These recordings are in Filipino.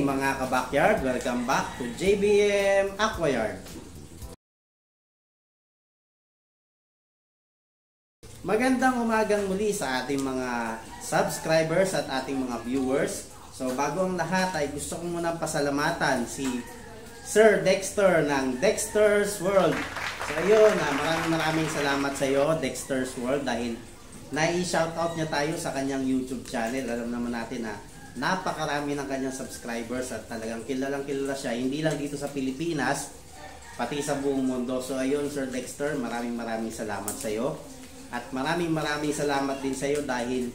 mga ka-backyard, welcome back to JBM Aquayard. Magandang umagang muli sa ating mga subscribers at ating mga viewers. So bago ang lahat ay gusto ko munang pasalamatan si Sir Dexter ng Dexter's World. So ayun, maraming salamat sa iyo, Dexter's World, dahil nai-shoutout niya tayo sa kanyang YouTube channel. Alam naman natin na napakarami ng kanyang subscribers at talagang kilalang kilala siya, hindi lang dito sa Pilipinas, pati sa buong mundo. So ayun, Sir Dexter, maraming salamat sa iyo. At maraming salamat din sa iyo dahil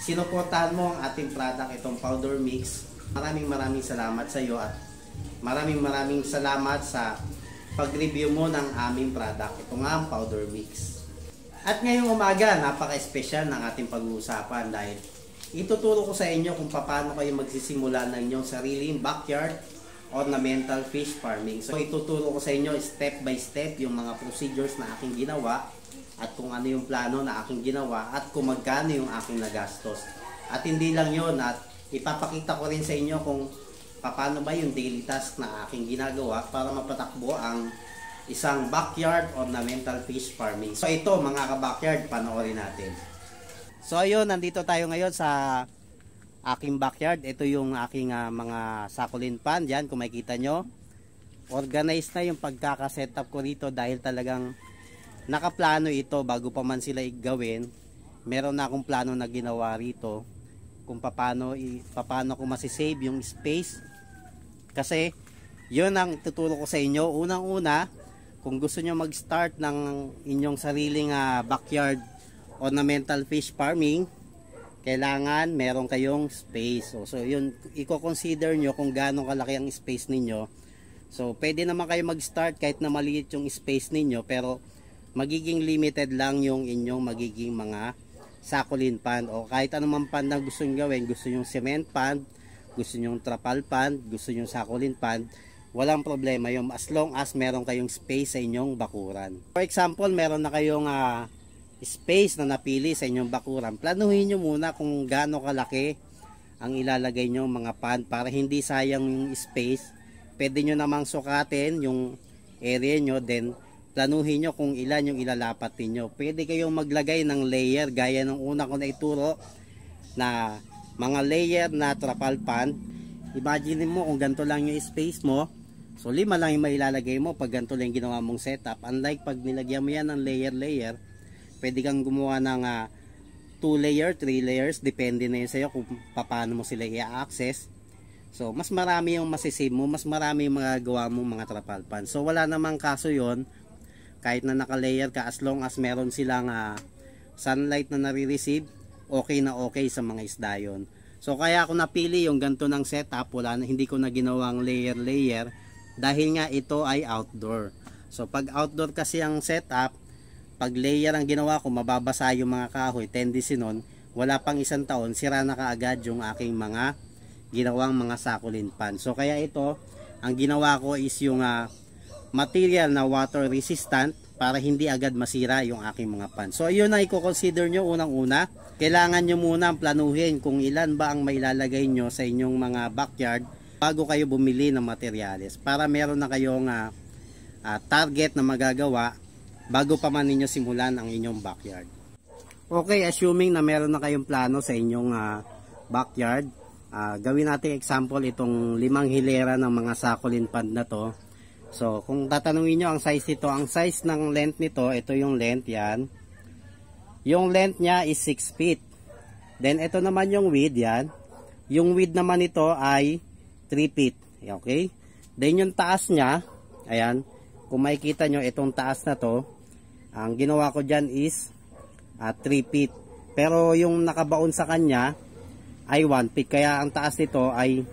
sinuportahan mo ang ating product, itong powder mix. Maraming salamat sa iyo at maraming salamat sa pag-review mo ng aming product. Ito nga ang powder mix. At ngayong umaga, napaka-espesyal ng ating pag-uusapan dahil ituturo ko sa inyo kung paano kayo magsisimula ng inyong sariling backyard ornamental fish farming. So ituturo ko sa inyo step by step yung mga procedures na aking ginawa at kung ano yung plano na aking ginawa at kung magkano yung aking nagastos. At hindi lang yun, at ipapakita ko rin sa inyo kung paano ba yung daily task na aking ginagawa para mapatakbo ang isang backyard ornamental fish farming. So ito mga ka-backyard, panoorin natin. So ayun, nandito tayo ngayon sa aking backyard. Ito yung aking mga succulent pond. Yan, kung makikita nyo, organized na yung pagkakasetup ko rito dahil talagang nakaplano ito bago pa man sila gawin. Meron na akong plano na ginawa rito kung paano ko masisave yung space. Kasi yun ang tuturo ko sa inyo. Unang-una, kung gusto nyo mag-start ng inyong sariling backyard ornamental fish farming, kailangan meron kayong space. So yun, i-consider nyo kung gaano kalaki ang space ninyo. So pwede naman kayo mag-start kahit na maliit yung space ninyo, pero magiging limited lang yung inyong magiging mga succulent pond o kahit anumang pond na gusto nyo gawin. Gusto nyo cement pond, gusto nyo trapal pond, gusto nyo succulent pond, walang problema yung as long as meron kayong space sa inyong bakuran. For example, meron na kayong space na napili sa inyong bakuran, planuhin nyo muna kung gaano kalaki ang ilalagay nyo mga pond para hindi sayang yung space. Pwede nyo namang sukatin yung area nyo, then planuhin nyo kung ilan yung ilalapat niyo. Pwede kayong maglagay ng layer gaya ng una ko na ituro na mga layer na trapal pond. Imagine mo kung ganito lang yung space mo, so 5 lang yung mailalagay mo pag ganito lang ginawa mong setup. Unlike pag nilagyan mo yan ng layer, pwede kang gumawa ng 2 layer, 3 layers, depende na yun sa'yo kung paano mo sila i-access. So mas marami yung masisave mo, mas marami yung magagawa mo mga trapal pond. So wala namang kaso yon kahit na naka-layer ka, as long as meron silang sunlight na nare-receive, okay na okay sa mga isda yun. So kaya ako napili yung ganito ng setup, hindi ko na ginawang layer dahil nga ito ay outdoor. So pag outdoor kasi ang setup, pag layer ang ginawa ko, mababasa yung mga kahoy. Tendency nun, wala pang 1 taon, sira na kaagad yung aking mga ginawang mga succulent pond. So kaya ito, ang ginawa ko is yung material na water resistant para hindi agad masira yung aking mga pond. So yun na i-consider nyo unang-una. Kailangan nyo muna planuhin kung ilan ba ang mailalagay nyo sa inyong mga backyard bago kayo bumili ng materyales, para meron na kayong target na magagawa bago pa man ninyo simulan ang inyong backyard. Okay, assuming na meron na kayong plano sa inyong backyard, gawin natin example itong 5 hilera ng mga succulent pond na to. So kung tatanungin nyo ang size nito, ang size ng length nito, ito yung length, yan. Yung length niya is 6 feet. Then ito naman yung width, yan. Yung width naman nito ay 3 feet. Okay? Then yung taas niya, ayan, kung makikita nyo itong taas na to, ang ginawa ko dyan is 3 feet. Pero yung nakabaon sa kanya ay 1 feet. Kaya ang taas nito ay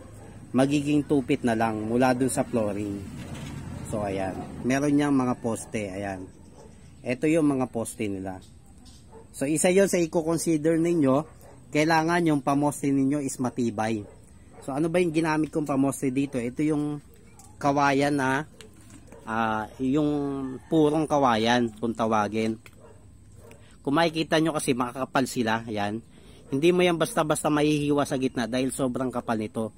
magiging 2 feet na lang mula dun sa flooring. So ayan, meron niyang mga poste, ayan. Ito yung mga poste nila. So isa yon sa i-consider ninyo, kailangan yung pamoste ninyo is matibay. So ano ba yung ginamit kong pamoste dito? Ito yung kawayan na yung purong kawayan kung tawagin. Kung makikita nyo kasi makakapal sila, ayan. Hindi mo yan basta-basta mahihiwa sa gitna dahil sobrang kapal nito.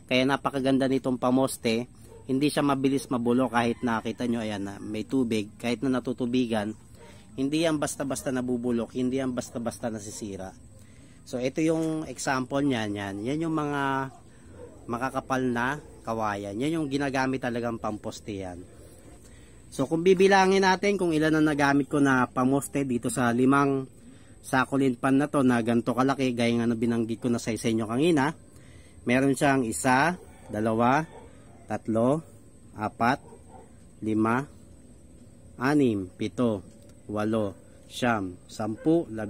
Kaya napakaganda nitong pamoste. Hindi siya mabilis mabulo kahit nakita nyo, ayan na may tubig, kahit na natutubigan. Hindi yan basta-basta nabubulok, hindi yan basta-basta nasisira. So ito yung example niyan, yan yung mga makakapal na kawayan. Yan yung ginagamit talagang pamposte yan. So kung bibilangin natin kung ilan ang nagamit ko na pamoste dito sa 5 succulent pan na to na ganito kalaki, gaya nga na binanggit ko na sa inyo kanina. Meron siyang 1, 2, 3, 4, 5, 6, 7, 8, 9, 10, 11, 12, 13, 14, 15, 16,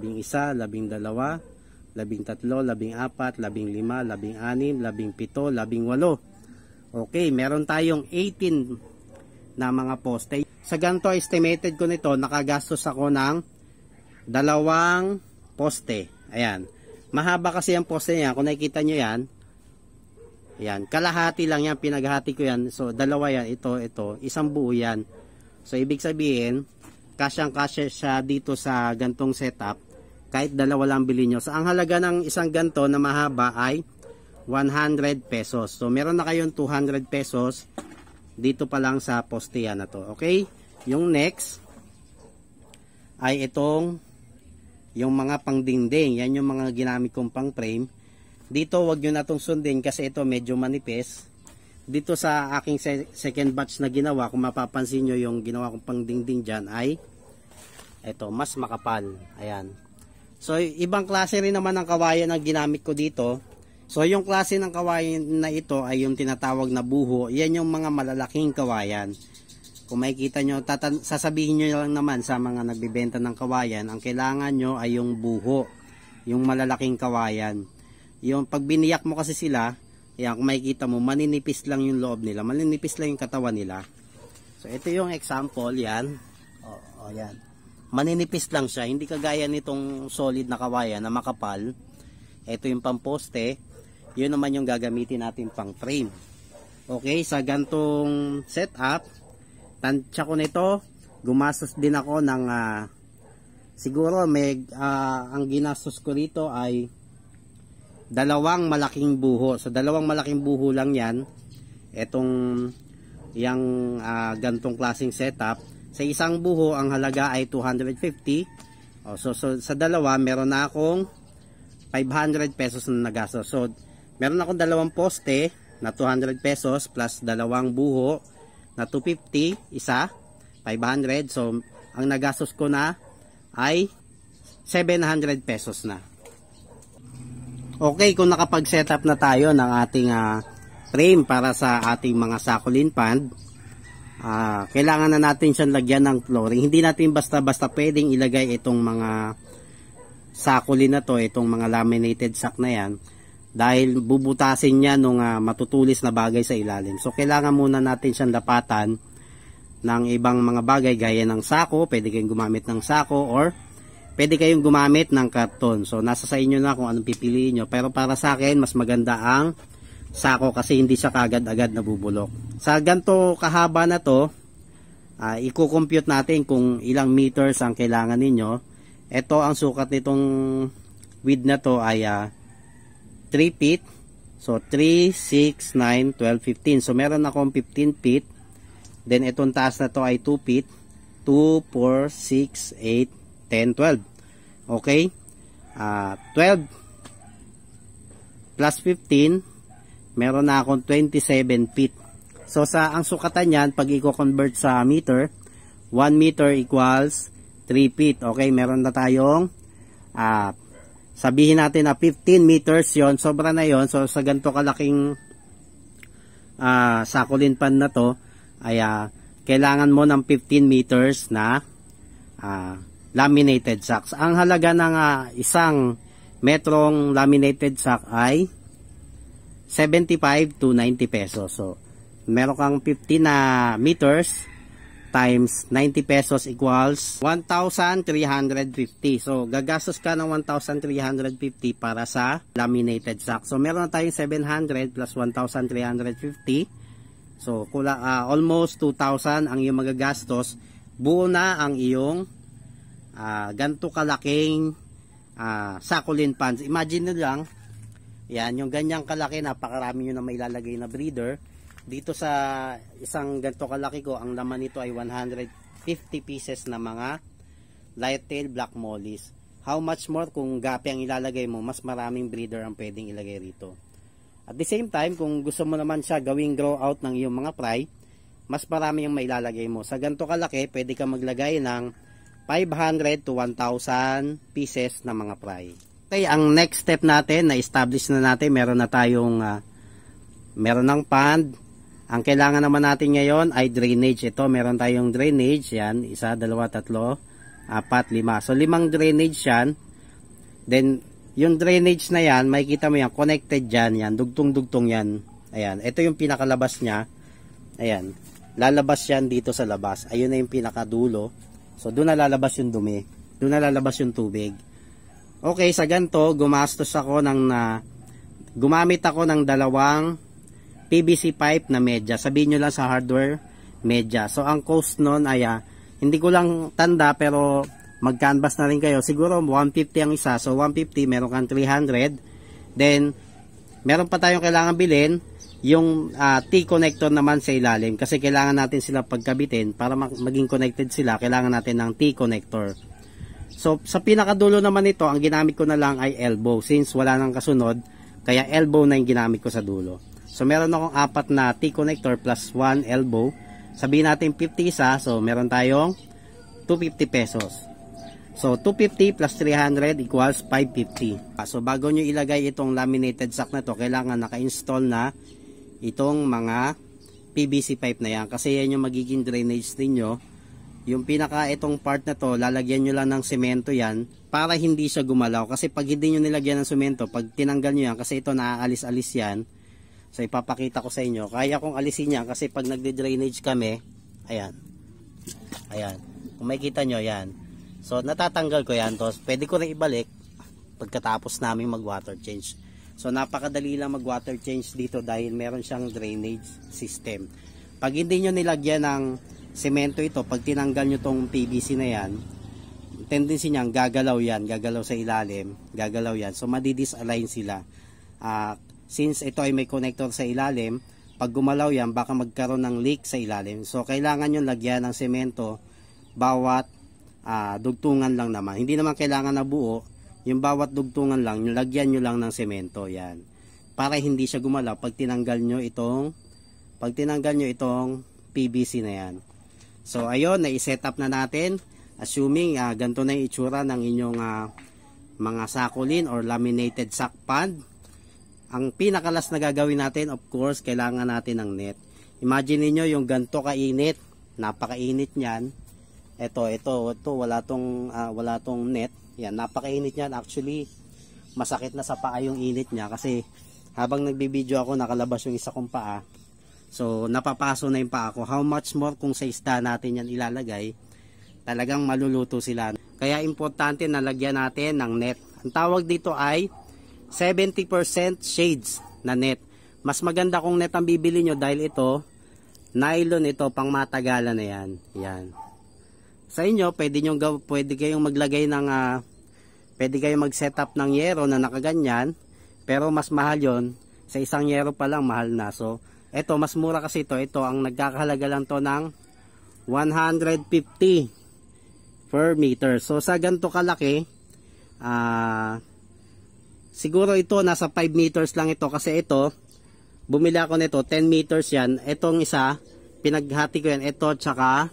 17, 18. Okay, meron tayong 18 na mga poste. Sa ganito estimated ko nito, nakagastos ako ng 2 poste. Ayan. Mahaba kasi ang poste niya. Kung nakikita nyo yan, yan, kalahati lang yan, pinaghati ko yan. So, 2 yan, ito, isang buo yan. So, ibig sabihin, kasyang-kasya siya dito sa gantong setup, kahit 2 lang bilhin nyo. So, ang halaga ng isang ganto na mahaba ay 100 pesos. So, meron na kayong 200 pesos dito pa lang sa poste yan na to. Okay? Yung next ay itong yung mga pangdingding. Yan yung mga ginamit kong pang frame. Dito wag nyo na itong sundin kasi ito medyo manipis. Dito sa aking second batch na ginawa, kung mapapansin nyo yung ginawa kong pangdingding dyan ay ito, mas makapal. Ayan. So ibang klase rin naman ng kawayan ang ginamit ko dito. So yung klase ng kawayan na ito ay yung tinatawag na buho. Yan yung mga malalaking kawayan. Kung makikita nyo, sasabihin nyo lang naman sa mga nagbibenta ng kawayan, ang kailangan nyo ay yung buho, yung malalaking kawayan. Yung pag biniyak mo kasi sila, yan, kung makikita mo, maninipis lang yung loob nila, maninipis lang yung katawan nila. So ito yung example, yan. Yan. Maninipis lang siya, hindi kagaya nitong solid na kawayan na makapal. Ito yung pamposte, yun naman yung gagamitin natin pang frame. Okay, sa gantong setup, tansya ko nito, gumastos din ako ng siguro ang ginastos ko rito ay 2 malaking buho. So 2 malaking buho lang yan. Etong yung gantong klaseng setup. Sa isang buho ang halaga ay 250. So sa 2 meron na akong 500 pesos na nagastos. So meron akong 2 poste na 200 pesos plus 2 buho na 250, isa 500. So ang nagastos ko na ay 700 pesos na. Okay, kung nakapag-setup na tayo ng ating frame para sa ating mga succulent pan, kailangan na natin siyang lagyan ng flooring. Hindi natin basta-basta pwedeng ilagay itong mga succulent na to, itong mga laminated sack na yan, dahil bubutasin niya nung matutulis na bagay sa ilalim. So kailangan muna natin siyang lapatan ng ibang mga bagay gaya ng sako. Pwede kayong gumamit ng sako or pwede kayong gumamit ng karton. So nasa sa inyo na kung anong pipiliin nyo. Pero para sa akin, mas maganda ang sako kasi hindi siya kagad-agad nabubulok. Sa ganito kahaba na to, i-compute natin kung ilang meters ang kailangan ninyo. Ito ang sukat nitong width na to ay 3 feet. So 3, 6, 9, 12, 15. So meron akong 15 feet. Then itong taas na to ay 2 feet. 2, 4, 6, 8, 10, 12. Okay? 12 plus 15, meron na akong 27 feet. So sa ang sukatan niyan, pag i-convert sa meter, 1 meter equals 3 feet. Okay, meron na tayong sabihin natin na 15 meters yon, sobra na yon. So sa ganito kalaking succulent pan na to ay kailangan mo ng 15 meters na laminated sacks. Ang halaga ng isang metrong laminated sack ay 75 to 90 pesos. So meron kang 15 na meters times 90 pesos equals 1,350. So gagastos ka ng 1,350 para sa laminated sack. So meron na tayong 700 plus 1,350. So almost 2,000 ang iyong magagastos. Buo na ang iyong ganito kalaking succulent pans. Imagine nyo lang, Yan, yung ganyang kalaki, napakarami nyo na mailalagay na breeder. Dito sa isang ganito kalaki ko, ang laman nito ay 150 pieces na mga light tail black mollies. How much more kung gapi ang ilalagay mo, mas maraming breeder ang pwedeng ilagay rito. At the same time, kung gusto mo naman siya gawing grow out ng iyong mga fry, mas marami yung mailalagay mo. Sa ganito kalaki, pwede ka maglagay ng 500 to 1,000 pieces na mga fry. Okay, ang next step natin, na-establish na natin, meron na tayong meron ng pond. Ang kailangan naman natin ngayon ay drainage. Ito, meron tayong drainage. Yan, 1, 2, 3, 4, 5. So, 5 drainage yan. Then, yung drainage na yan, makikita mo yan, connected dyan. Yan, dugtong-dugtong yan. Ayan, ito yung pinakalabas niya. Ayan, lalabas yan dito sa labas. Ayun na yung pinakadulo. So, doon na lalabas yung dumi. Doon na lalabas yung tubig. Okay, sa ganito, gumamit ako ng 2 PVC pipe na medya. Sabihin nyo lang sa hardware, medya. So, ang cost nun ay, hindi ko lang tanda, pero mag-canvas na rin kayo. Siguro, 150 ang isa. So, 150, meron kang 300. Then, meron pa tayong kailangan bilhin, yung T-connector naman sa ilalim. Kasi kailangan natin sila pagkabitin para maging connected sila. Kailangan natin ng T-connector. So, sa pinakadulo naman ito, ang ginamit ko na lang ay elbow. Since wala nang kasunod, kaya elbow na yung ginamit ko sa dulo. So, meron akong 4 na T-connector plus 1 elbow. Sabihin natin 50 isa. So, meron tayong 250 pesos. So, 250 plus 300 equals 550. So, bago nyo ilagay itong laminated sack na to, kailangan naka-install na itong mga PVC pipe na yan. Kasi yan yung magiging drainage ninyo. Yung itong part na to, lalagyan nyo lang ng semento yan para hindi siya gumalaw. Kasi pag hindi nyo nilagyan ng semento, pag tinanggal nyo yan, kasi ito naaalis-alis yan. So ipapakita ko sa inyo. Kaya kong alisin yan kasi pag nagde-drainage kami, ayan. Ayan. Kung makikita nyo, yan. So natatanggal ko yan. Tapos pwede ko rin ibalik pagkatapos namin mag-water change. So napakadali lang mag-water change dito dahil meron siyang drainage system. Pag hindi nyo nilagyan ng semento ito, pag tinanggal nyo tong PVC na yan, tendency niyan gagalaw yan, gagalaw sa ilalim, gagalaw yan. So madi-disalign sila. Since ito ay may connector sa ilalim, pag gumalaw yan, baka magkaroon ng leak sa ilalim. So kailangan nyo lagyan ng semento bawat dugtungan lang naman. Hindi naman kailangan na buo, yung bawat dugtungan lang, lagyan nyo lang ng semento yan. Para hindi siya gumalaw pag tinanggal nyo itong PVC na yan. So ayun, na-set up na natin. Assuming ganito na yung itsura ng inyong mga sakulin or laminated sack pond. Ang pinakalas na gagawin natin, of course, kailangan natin ng net. Imagine niyo yung ganito kainit, napakainit niyan. Ito wala tong net. Yan, napakainit niyan. Actually, masakit na sa paa yung init niya kasi habang nagbibideo ako, nakalabas yung isa kong paa. So, napapaso na yung paa ko. How much more kung sa isda natin yan ilalagay, talagang maluluto sila. Kaya importante na lagyan natin ng net. Ang tawag dito ay 70% shades na net. Mas maganda kung net ang bibili nyo dahil ito, nylon ito, pang matagalan na yan. Yan. Sa inyo, pwede kayong maglagay ng, pwede kayong mag-setup ng yero na nakaganyan, pero mas mahal yon. Sa isang yero pa lang, mahal na. So, ito, mas mura kasi ito. Ito, ang nagkakahalaga lang to ng 150 per meter. So, sa ganito kalaki, siguro ito, nasa 5 meters lang ito. Kasi ito, bumili ako nito, 10 meters yan. Itong isa, pinaghati ko yan. Ito, tsaka,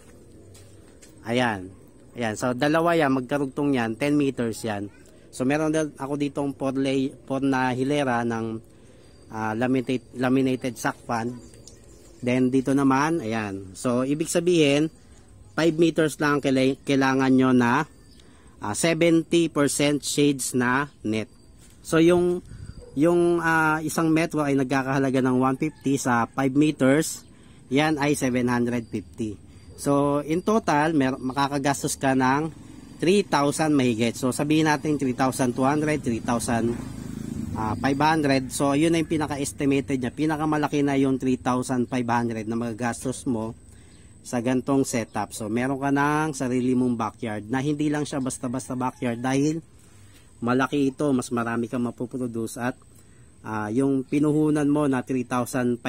ayan. Ayan. So, dalawa yan, magkarugtong yan. 10 meters yan. So, meron ako ditong 4 na hilera ng laminated sack pond. Then dito naman, ayan. So ibig sabihin 5 meters lang kailangan nyo na 70% shades na net. So yung isang metro ay nagkakahalaga ng 150 sa 5 meters. Yan ay 750. So in total makakagastos ka ng 3,000 mahigit. So sabihin natin 3,200, 3,500. So yun na yung pinaka-estimated niya. Pinakamalaki na yung 3,500 na magagastos mo sa gantong setup. So meron ka ng sarili mong backyard na hindi lang siya basta-basta backyard dahil malaki ito, mas marami kang mapuproduce at yung pinuhunan mo na 3,500,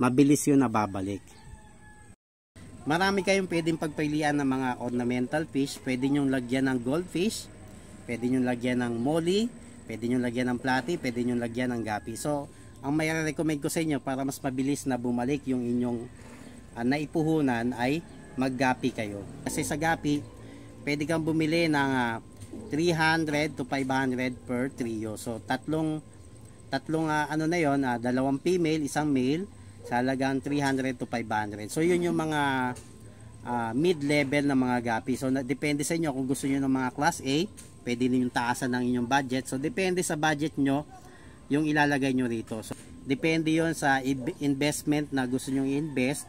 mabilis yun nababalik. Marami kayong pwedeng pagpilian ng mga ornamental fish. Pwede nyo lagyan ng goldfish, pwede nyo lagyan ng molly, pwede nyo lagyan ng platy, pwede nyo lagyan ng gapi. So, ang may recommend ko sa inyo para mas mabilis na bumalik yung inyong naipuhunan ay maggapi kayo. Kasi sa gapi, pwede kang bumili ng 300 to 500 per trio. So, tatlong ano na yon, dalawang female, isang male, sa halagang 300 to 500. So yun yung mga mid-level na mga gapi. So depende sa inyo kung gusto niyo ng mga class A, pwede ninyong taasan ng inyong budget. So depende sa budget nyo yung ilalagay nyo rito. So depende yon sa investment na gusto niyo i-invest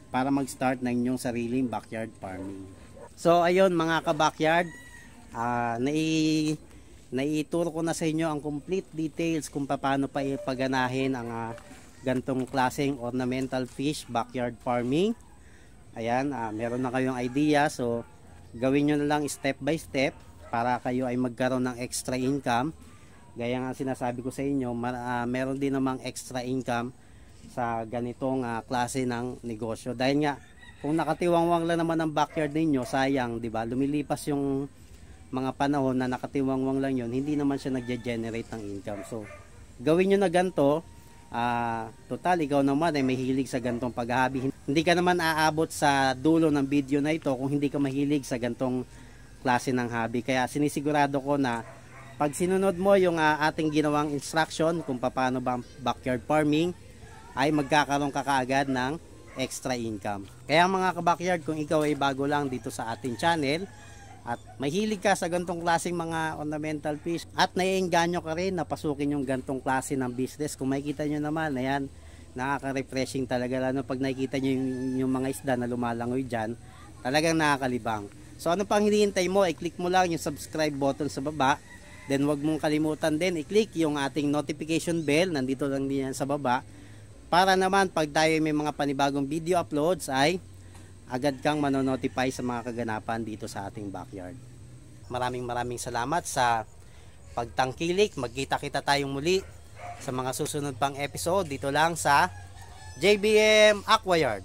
para mag-start ng inyong sariling backyard farming. So ayun mga ka-backyard, naituro ko na sa inyo ang complete details kung paano pa ipaganahin ang gantong klaseng ornamental fish backyard farming. Ayan, meron na kayong idea. So gawin nyo na lang step by step para kayo ay magkaroon ng extra income. Gaya nga sinasabi ko sa inyo, meron din namang extra income sa ganitong klase ng negosyo. Dahil nga kung nakatiwangwang lang naman ang backyard ninyo, sayang, di ba? Lumilipas yung mga panahon na nakatiwangwang lang yun, hindi naman siya nagge-generate ng income. So gawin nyo na ganito. Total, ikaw naman ay mahilig sa gantong paghahabi. Hindi ka naman aabot sa dulo ng video na ito kung hindi ka mahilig sa gantong klase ng hobby. Kaya sinisigurado ko na pag sinunod mo yung ating ginawang instruction kung paano ba backyard farming, ay magkakaroon ka kaagad ng extra income. Kaya mga ka-backyard, kung ikaw ay bago lang dito sa ating channel at mahilig ka sa gantong klaseng mga ornamental fish at naiengganyo ka rin na pasukin yung gantong klase ng business, kung makikita nyo naman, ayan, nakaka-refreshing talaga, lalo pag nakikita nyo yung mga isda na lumalangoy dyan, talagang nakakalibang. So ano pang hinihintay mo, i-click mo lang yung subscribe button sa baba, then wag mong kalimutan din i-click yung ating notification bell, nandito lang din yan sa baba, para naman pag tayo may mga panibagong video uploads ay agad kang manonotify sa mga kaganapan dito sa ating backyard. Maraming salamat sa pagtangkilik. Magkita-kita tayong muli sa mga susunod pang episode dito lang sa JBM Aquayard.